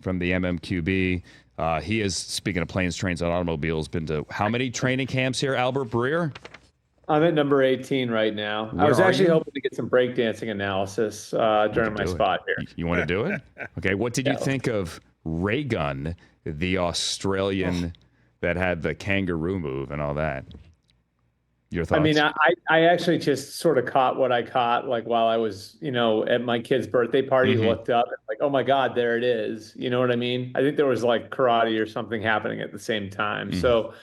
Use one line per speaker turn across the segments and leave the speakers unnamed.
from the MMQB. He is, speaking of planes, trains, and automobiles, been to how many training camps here, Albert Breer?
I'm at number 18 right now.
Where
I was actually
you?
hoping to get some breakdancing analysis during my spot here.
You want to do it? Okay. What did you think of Raygun, the Australian that had the kangaroo move and all that? Your thoughts?
I mean, I actually just sort of caught what I caught, like while I was, at my kid's birthday party, looked up and like, oh my God, there it is. You know what I mean? I think there was like karate or something happening at the same time. So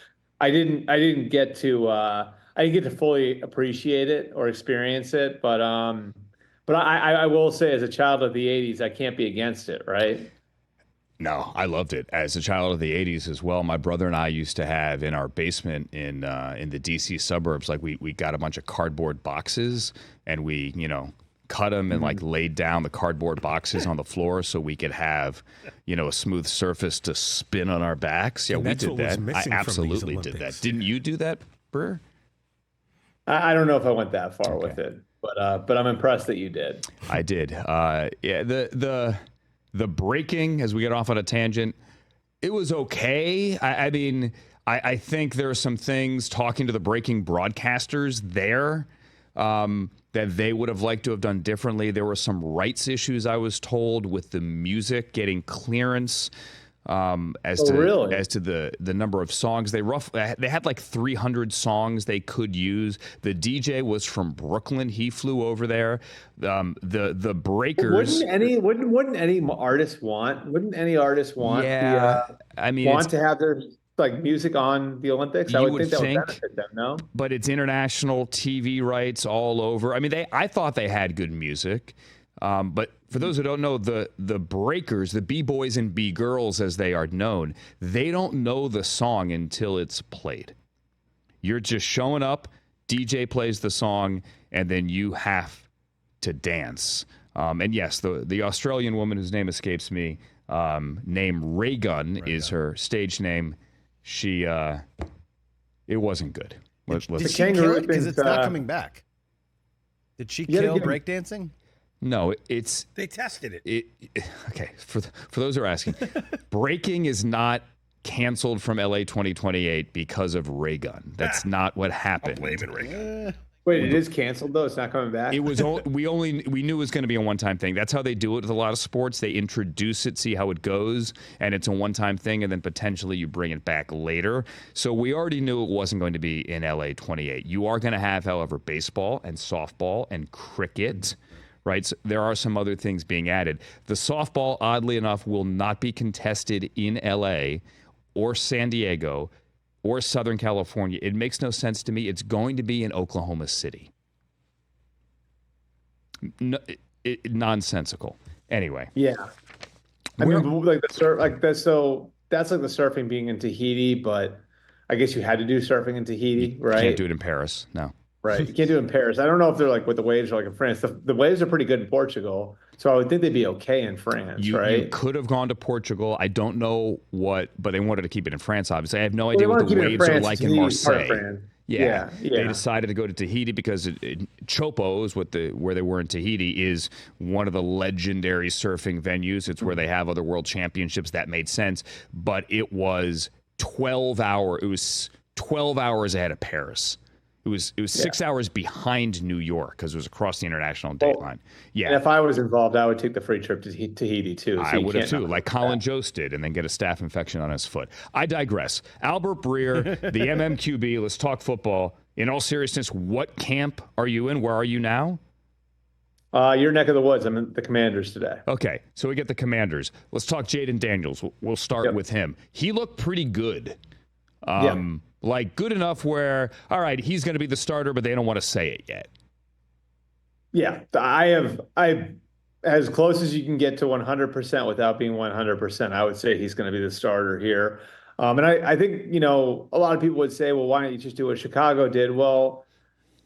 I didn't get to fully appreciate it or experience it, but I will say, as a child of the 80s, I can't be against it, right?
No, I loved it. As a child of the 80s as well, my brother and I used to have in our basement in the DC suburbs, like we got a bunch of cardboard boxes and we, cut them and like laid down the cardboard boxes on the floor so we could have, a smooth surface to spin on our backs. Yeah, we did that. I absolutely did that. Didn't you do that, Breer?
I don't know if I went that far with it, but I'm impressed that you did.
I did. The breaking, as we get off on a tangent, it was okay. I mean, I think there are some things talking to the breaking broadcasters there that they would have liked to have done differently. There were some rights issues, I was told, with the music getting clearance as to the number of songs. They had like 300 songs they could use. The DJ was from Brooklyn. He flew over there. The breakers.
Wouldn't any artist want? Wouldn't any artist want?
Yeah,
want to have their like music on the Olympics? I would think that would benefit them. No,
but it's international TV rights all over. I mean, I thought they had good music. But for those who don't know, the breakers, the B-boys and B-girls as they are known, they don't know the song until it's played. You're just showing up, DJ plays the song, and then you have to dance. And yes, the Australian woman whose name escapes me, named Raygun is her stage name. She, it wasn't good.
Did she kill it? Because it's not coming back. Did she kill breakdancing?
No,
they tested it.
Okay, for those who are asking, breaking is not canceled from LA 2028 because of Raygun. That's not what happened.
I'm blaming Raygun.
Wait, it is canceled though. It's not coming back.
It was. We knew it was going to be a one-time thing. That's how they do it with a lot of sports. They introduce it, see how it goes, and it's a one-time thing, and then potentially you bring it back later. So we already knew it wasn't going to be in LA 28. You are going to have, however, baseball and softball and cricket. Right, so there are some other things being added. The softball, oddly enough, will not be contested in LA or San Diego or Southern California. It makes no sense to me. It's going to be in Oklahoma City. No, nonsensical. Anyway.
Yeah. I mean, like the surf, like that's so that's like the surfing being in Tahiti, but I guess you had to do surfing in Tahiti, right?
You can't do it in Paris. No.
Right. You can't do it in Paris. I don't know if they're like what the waves are like in France. The waves are pretty good in Portugal. So I would think they'd be okay in France, right?
You could have gone to Portugal. I don't know but they wanted to keep it in France, obviously. I have no idea what the waves are like in Marseille. Yeah. They decided to go to Tahiti because Chopo is where they were in Tahiti is one of the legendary surfing venues. It's where they have other world championships. That made sense. But it was 12 hours ahead of Paris. It was 6 hours behind New York because it was across the international date line. Yeah.
And if I was involved, I would take the free trip to Tahiti too. So
I would have too, like Colin Jost did, and then get a staph infection on his foot. I digress. Albert Breer, the MMQB. Let's talk football. In all seriousness, what camp are you in? Where are you now?
Your neck of the woods. I'm in the Commanders today.
Okay, so we get the Commanders. Let's talk Jayden Daniels. We'll start with him. He looked pretty good. Like good enough where, all right, he's going to be the starter, but they don't want to say it yet.
Yeah, I as close as you can get to 100% without being 100%. I would say he's going to be the starter here. And I think, a lot of people would say, well, why don't you just do what Chicago did? Well,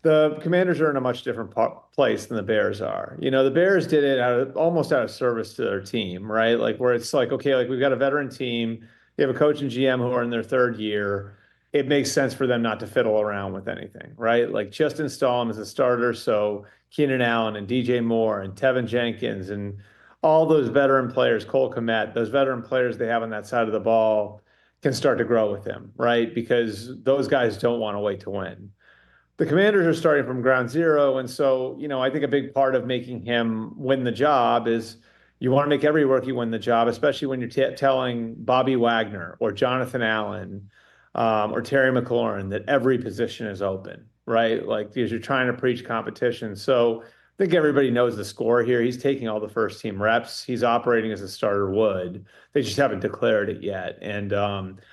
the Commanders are in a much different place than the Bears are. The Bears did it almost out of service to their team, right? Like where it's like, okay, like we've got a veteran team. They have a coach and GM who are in their third year. It makes sense for them not to fiddle around with anything, right? Like just install him as a starter. So Keenan Allen and DJ Moore and Tevin Jenkins and all those veteran players, Cole Kmet, those veteran players they have on that side of the ball can start to grow with him, right? Because those guys don't want to wait to win. The Commanders are starting from ground zero. And so, I think a big part of making him win the job is you want to make every rookie win the job, especially when you're telling Bobby Wagner or Jonathan Allen or Terry McLaurin that every position is open, right? Like, because you're trying to preach competition. So I think everybody knows the score here. He's taking all the first team reps. He's operating as a starter would. They just haven't declared it yet. And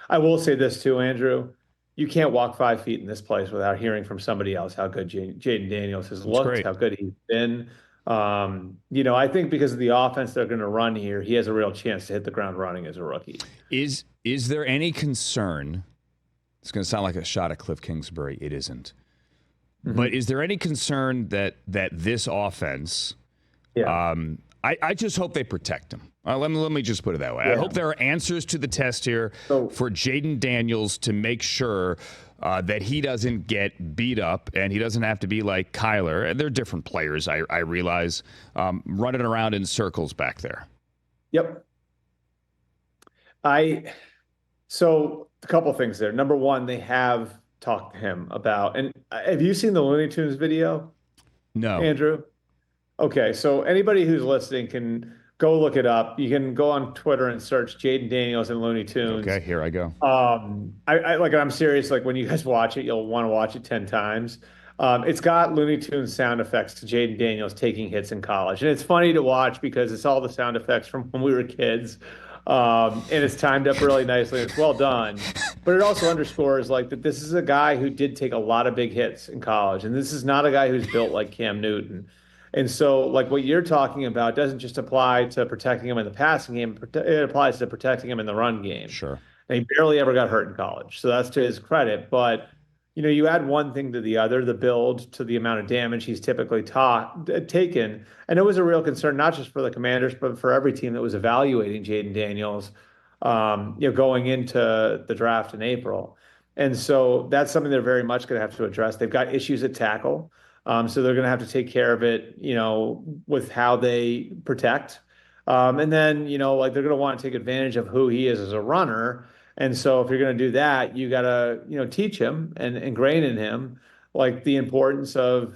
I will say this too, Andrew. You can't walk 5 feet in this place without hearing from somebody else how good Jayden Daniels has looked, how good he's been. I think because of the offense they're going to run here, he has a real chance to hit the ground running as a rookie.
Is there any concern? It's going to sound like a shot at Cliff Kingsbury. It isn't. Mm-hmm. But is there any concern that this offense? Yeah. I just hope they protect him. Let me just put it that way. Yeah. I hope there are answers to the test here for Jayden Daniels to make sure that he doesn't get beat up and he doesn't have to be like Kyler. They're different players, I realize, running around in circles back there.
Yep. So a couple things there. Number one, they have talked to him about, and have you seen the Looney Tunes video?
No.
Andrew? Okay, so anybody who's listening can go look it up. You can go on Twitter and search Jayden Daniels and Looney Tunes.
Okay, here I go.
I'm serious. Like when you guys watch it, you'll want to watch it 10 times. It's got Looney Tunes sound effects to Jayden Daniels taking hits in college, and it's funny to watch because it's all the sound effects from when we were kids. And it's timed up really nicely. It's well done, but it also underscores like that this is a guy who did take a lot of big hits in college, and this is not a guy who's built like Cam Newton. And so, like what you're talking about doesn't just apply to protecting him in the passing game; it applies to protecting him in the run game.
Sure.
And he barely ever got hurt in college, so that's to his credit. But you add one thing to the other, the build to the amount of damage he's typically taken, and it was a real concern not just for the Commanders, but for every team that was evaluating Jayden Daniels, going into the draft in April. And so that's something they're very much going to have to address. They've got issues at tackle. So they're going to have to take care of it, with how they protect. And then, like they're going to want to take advantage of who he is as a runner. And so if you're going to do that, you got to, teach him and ingrain in him, like the importance of,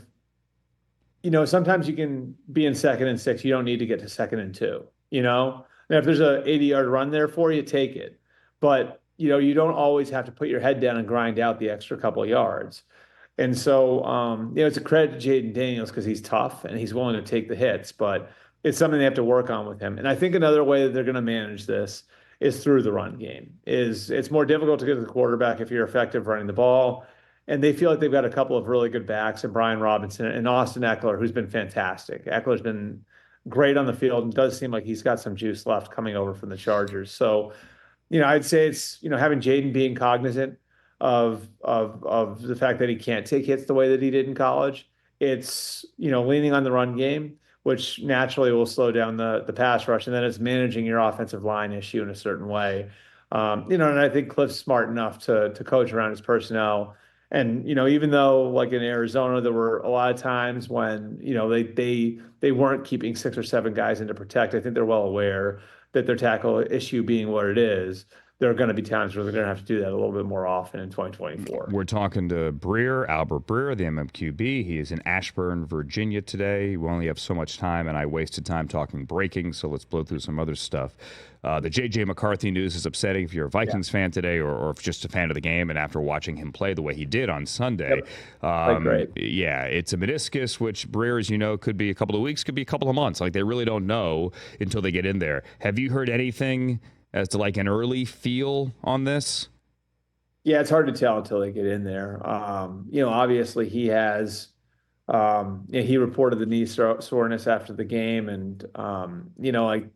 sometimes you can be in 2nd and 6. You don't need to get to 2nd and 2, Now, if there's a 80-yard run there for you, take it. But, you don't always have to put your head down and grind out the extra couple of yards. And so, it's a credit to Jayden Daniels because he's tough and he's willing to take the hits, but it's something they have to work on with him. And I think another way that they're going to manage this is through the run game. It's more difficult to get to the quarterback if you're effective running the ball. And they feel like they've got a couple of really good backs in Brian Robinson and Austin Eckler, who's been fantastic. Eckler's been great on the field and does seem like he's got some juice left coming over from the Chargers. So, I'd say it's, having Jayden being cognizant of the fact that he can't take hits the way that he did in college. It's, leaning on the run game, which naturally will slow down the pass rush. And then it's managing your offensive line issue in a certain way. And I think Cliff's smart enough to coach around his personnel. And, even though like in Arizona, there were a lot of times when, they weren't keeping 6 or 7 guys in to protect. I think they're well aware that their tackle issue being what it is, there are going to be times where they're going to have to do that a little bit more often in 2024.
We're talking to Breer, Albert Breer, the MMQB. He is in Ashburn, Virginia today. We only have so much time, and I wasted time talking breaking, so let's blow through some other stuff. The JJ McCarthy news is upsetting if you're a Vikings fan today or if just a fan of the game and after watching him play the way he did on Sunday.
Great.
Yeah, it's a meniscus, which Breer, as you know, could be a couple of weeks, could be a couple of months. Like they really don't know until they get in there. Have you heard anything as to like an early feel on this?
Yeah, it's hard to tell until they get in there. Obviously he has, he reported the knee soreness after the game. And,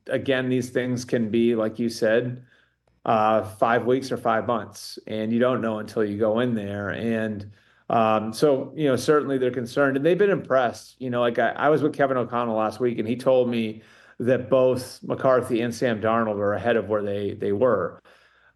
again, these things can be, like you said, 5 weeks or 5 months, and you don't know until you go in there. And so, certainly they're concerned and they've been impressed. I was with Kevin O'Connell last week and he told me that both McCarthy and Sam Darnold are ahead of where they were.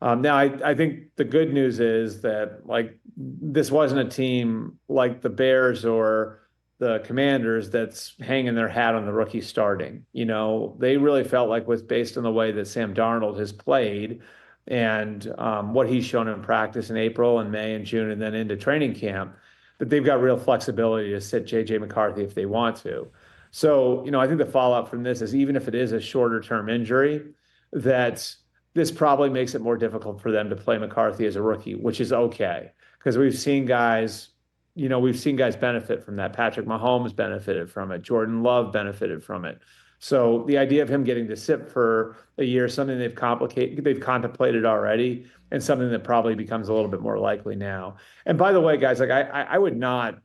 Now, I think the good news is that like this wasn't a team like the Bears or the Commanders that's hanging their hat on the rookie starting. They really felt like, was based on the way that Sam Darnold has played and what he's shown in practice in April and May and June and then into training camp, that they've got real flexibility to sit JJ McCarthy if they want to. So, I think the fallout from this is, even if it is a shorter term injury, that this probably makes it more difficult for them to play McCarthy as a rookie, which is okay. Because we've seen guys benefit from that. Patrick Mahomes benefited from it. Jordan Love benefited from it. So the idea of him getting to sit for a year, something they've contemplated already, and something that probably becomes a little bit more likely now. And by the way, guys, like I would not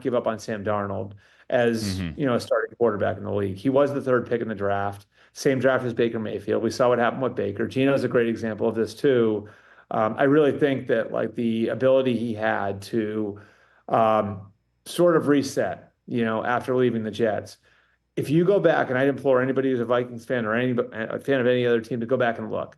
give up on Sam Darnold as a starting quarterback in the league. He was the third pick in the draft, same draft as Baker Mayfield. We saw what happened with Baker. Gino's a great example of this too. I really think that like the ability he had to sort of reset, after leaving the Jets. If you go back, and I'd implore anybody who's a Vikings fan or a fan of any other team to go back and look.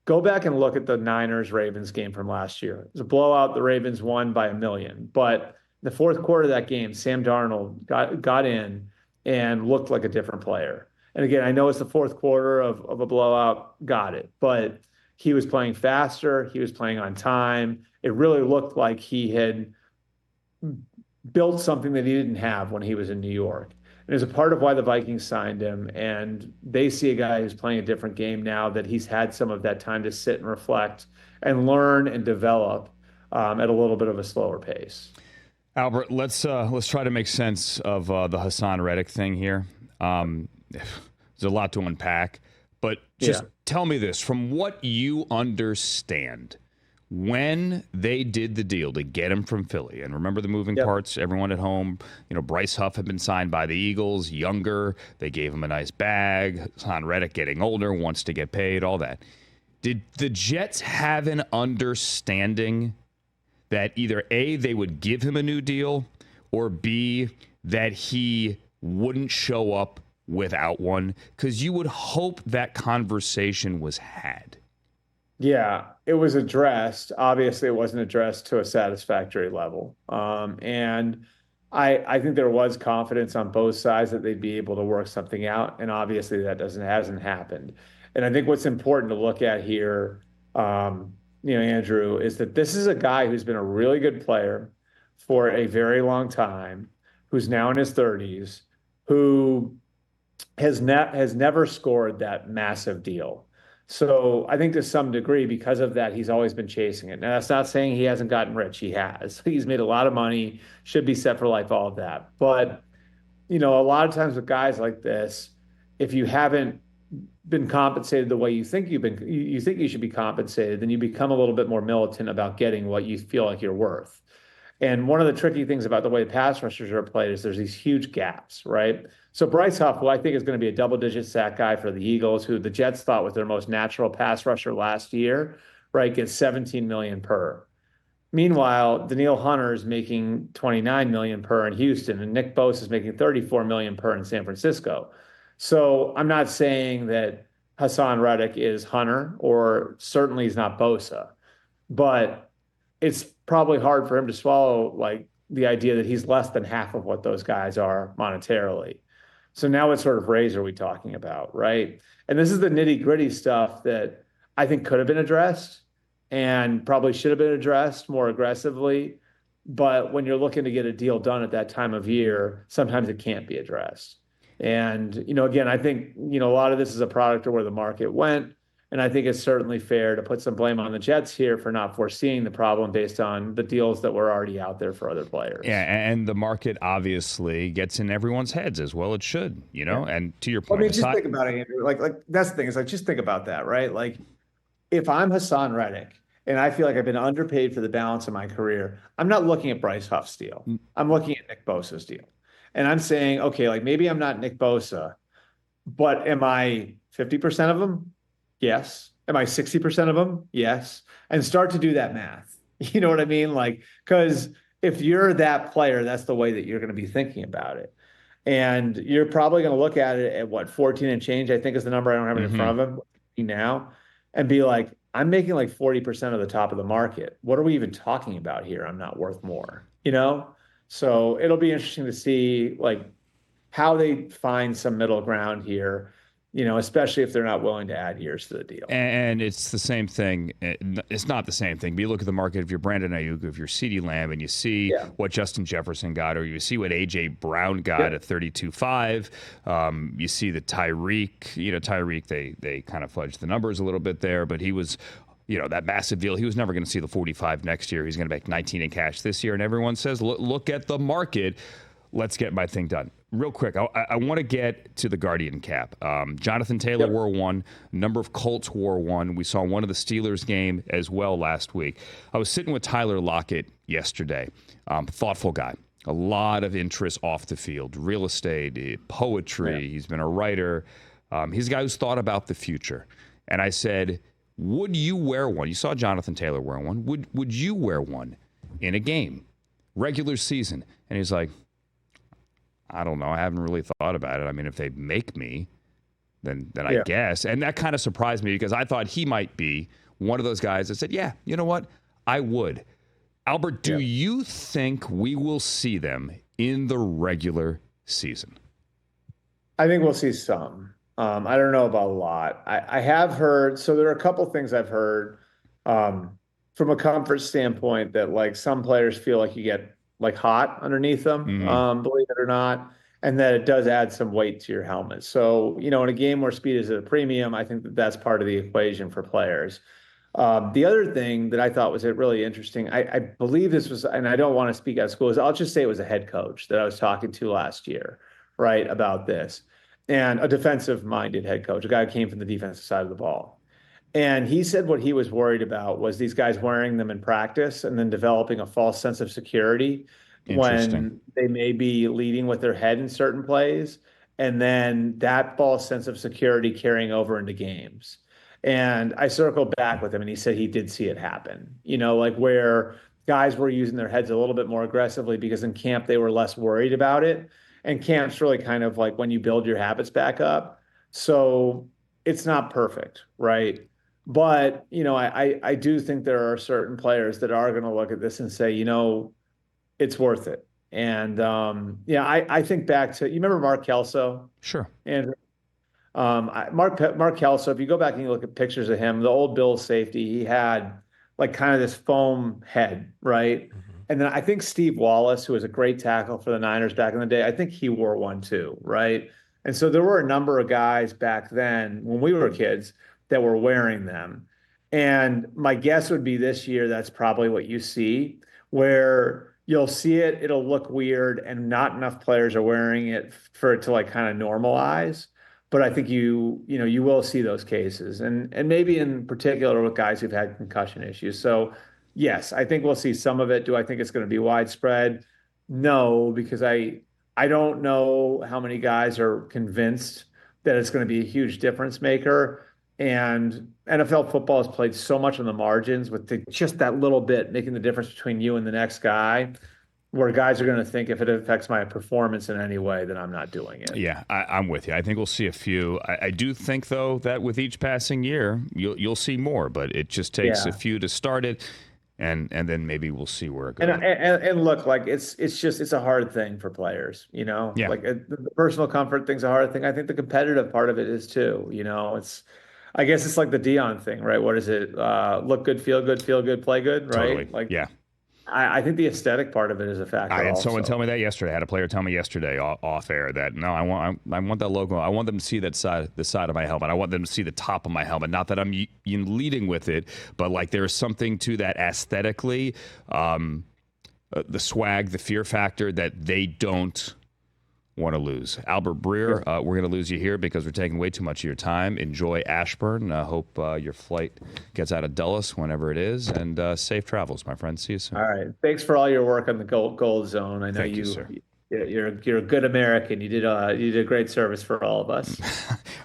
Go back and look at the Niners-Ravens game from last year. It was a blowout. The Ravens won by 1 million. But the fourth quarter of that game, Sam Darnold got in and looked like a different player. And again, I know it's the fourth quarter of a blowout. Got it. But he was playing faster. He was playing on time. It really looked like he had built something that he didn't have when he was in New York. And it's a part of why the Vikings signed him. And they see a guy who's playing a different game now, that he's had some of that time to sit and reflect and learn and develop at a little bit of a slower pace.
Albert, let's try to make sense of the Haason Reddick thing here. There's a lot to unpack, but just tell me this, from what you understand, when they did the deal to get him from Philly, and remember the moving parts, everyone at home, Bryce Huff had been signed by the Eagles, younger, they gave him a nice bag, Haason Reddick getting older, wants to get paid, all that. Did the Jets have an understanding that either A, they would give him a new deal, or B, that he wouldn't show up without one? Because you would hope that conversation was had.
Yeah, it was addressed. Obviously, it wasn't addressed to a satisfactory level. And I think there was confidence on both sides that they'd be able to work something out. And obviously, that hasn't happened. And I think what's important to look at here, Andrew, is that this is a guy who's been a really good player for a very long time, who's now in his 30s, who has never scored that massive deal. So I think to some degree, because of that, he's always been chasing it. Now, that's not saying he hasn't gotten rich. He has. He's made a lot of money, should be set for life, all of that. But, a lot of times with guys like this, if you haven't been compensated the way you think you think you should be compensated, then you become a little bit more militant about getting what you feel like you're worth. And one of the tricky things about the way pass rushers are played is there's these huge gaps, right? So Bryce Huff, who I think is going to be a double-digit sack guy for the Eagles, who the Jets thought was their most natural pass rusher last year, right, gets $17 million per. Meanwhile, Danielle Hunter is making $29 million per in Houston, and Nick Bosa is making $34 million per in San Francisco. So I'm not saying that Haason Reddick is Hunter, or certainly he's not Bosa, but it's probably hard for him to swallow, like, the idea that he's less than half of what those guys are monetarily. So now what sort of raise are we talking about, right? And this is the nitty-gritty stuff that I think could have been addressed and probably should have been addressed more aggressively. But when you're looking to get a deal done at that time of year, sometimes it can't be addressed. And, again, I think, a lot of this is a product of where the market went. And I think it's certainly fair to put some blame on the Jets here for not foreseeing the problem based on the deals that were already out there for other players.
Yeah, and the market obviously gets in everyone's heads as well. It should, And to your point,
just think about it, Andrew. Like that's the thing is, just think about that, right? Like, if I'm Haason Reddick and I feel like I've been underpaid for the balance of my career, I'm not looking at Bryce Huff's deal. I'm looking at Nick Bosa's deal, and I'm saying, okay, like maybe I'm not Nick Bosa, but am I 50% of them? Yes. Am I 60% of them? Yes. And start to do that math. You know what I mean? Like, because if you're that player, that's the way that you're going to be thinking about it. And you're probably going to look at it at what, 14 and change, I think is the number. I don't have it in front of him now, and be like, I'm making like 40% of the top of the market. What are we even talking about here? I'm not worth more, So it'll be interesting to see like how they find some middle ground here, especially if they're not willing to add years to the deal.
And it's the same thing. It's not the same thing. But you look at the market, if you're Brandon Ayuk, if you're CeeDee Lamb, and you see what Justin Jefferson got, or you see what A.J. Brown got at 32.5. You see the Tyreek, they kind of fudged the numbers a little bit there, but he was, that massive deal. He was never going to see the 45 next year. He's going to make 19 in cash this year. And everyone says, look at the market. Let's get my thing done. Real quick, I want to get to the Guardian cap. Jonathan Taylor wore one. A number of Colts wore one. We saw one of the Steelers game as well last week. I was sitting with Tyler Lockett yesterday. Thoughtful guy. A lot of interest off the field. Real estate, poetry. Yeah. He's been a writer. He's a guy who's thought about the future. And I said, would you wear one? You saw Jonathan Taylor wear one. Would you wear one in a game? Regular season. And he's like, I don't know. I haven't really thought about it. I mean, if they make me, then I guess. And that kind of surprised me because I thought he might be one of those guys that said, yeah, you know what? I would. Albert, do you think we will see them in the regular season?
I think we'll see some. I don't know about a lot. I have heard, so there are a couple things I've heard from a comfort standpoint that like some players feel like you get like hot underneath them, believe it or not, and that it does add some weight to your helmet. So, in a game where speed is at a premium, I think that that's part of the equation for players. The other thing that I thought was really interesting, I believe this was, and I don't want to speak out of school, I'll just say it was a head coach that I was talking to last year, right, about this, and a defensive-minded head coach, a guy who came from the defensive side of the ball. And he said what he was worried about was these guys wearing them in practice and then developing a false sense of security when they may be leading with their head in certain plays, and then that false sense of security carrying over into games. And I circled back with him, and he said he did see it happen, like where guys were using their heads a little bit more aggressively because in camp they were less worried about it. And camp's really kind of like when you build your habits back up. So it's not perfect, right? But, I do think there are certain players that are going to look at this and say, it's worth it. And, I think back to, you remember Mark Kelso?
Sure.
And Mark Kelso, if you go back and you look at pictures of him, the old Bills safety, he had like kind of this foam head, right? Mm-hmm. And then I think Steve Wallace, who was a great tackle for the Niners back in the day, I think he wore one too, right? And so there were a number of guys back then when we were kids that were wearing them. And my guess would be this year, that's probably what you see, where you'll see it, it'll look weird, and not enough players are wearing it for it to like kind of normalize. But I think you will see those cases, and maybe in particular with guys who've had concussion issues. So yes, I think we'll see some of it. Do I think it's going to be widespread? No, because I don't know how many guys are convinced that it's going to be a huge difference maker. And NFL football has played so much on the margins with just that little bit making the difference between you and the next guy, where guys are going to think if it affects my performance in any way, then I'm not doing it.
Yeah, I'm with you. I think we'll see a few. I do think, though, that with each passing year, you'll see more, but it just takes a few to start it. And then maybe we'll see where it goes.
And look, like it's a hard thing for players,
Yeah.
Like the personal comfort thing's a hard thing. I think the competitive part of it is too, I guess it's like the Dion thing, right? What is it? Look good, feel good, play good, right?
Totally.
Like,
yeah.
I think the aesthetic part of it is a factor.
I had
also.
someone tell me that yesterday. I had a player tell me yesterday off air that no, I want that logo. I want them to see the side of my helmet. I want them to see the top of my helmet. Not that I'm leading with it, but like there's something to that aesthetically, the swag, the fear factor that they don't want to lose. Albert Breer, we're going to lose you here because we're taking way too much of your time. Enjoy Ashburn. Hope your flight gets out of Dulles whenever it is, and safe travels, my friend. See you soon.
All right. Thanks for all your work on the gold zone. I know
Thank you, sir.
You're a good American. You did a great service for all of us.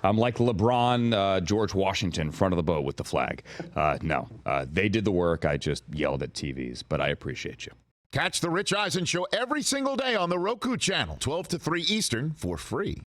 I'm like LeBron, George Washington, front of the boat with the flag. No, they did the work. I just yelled at TVs, but I appreciate you.
Catch the Rich Eisen Show every single day on the Roku channel, 12 to 3 Eastern, for free.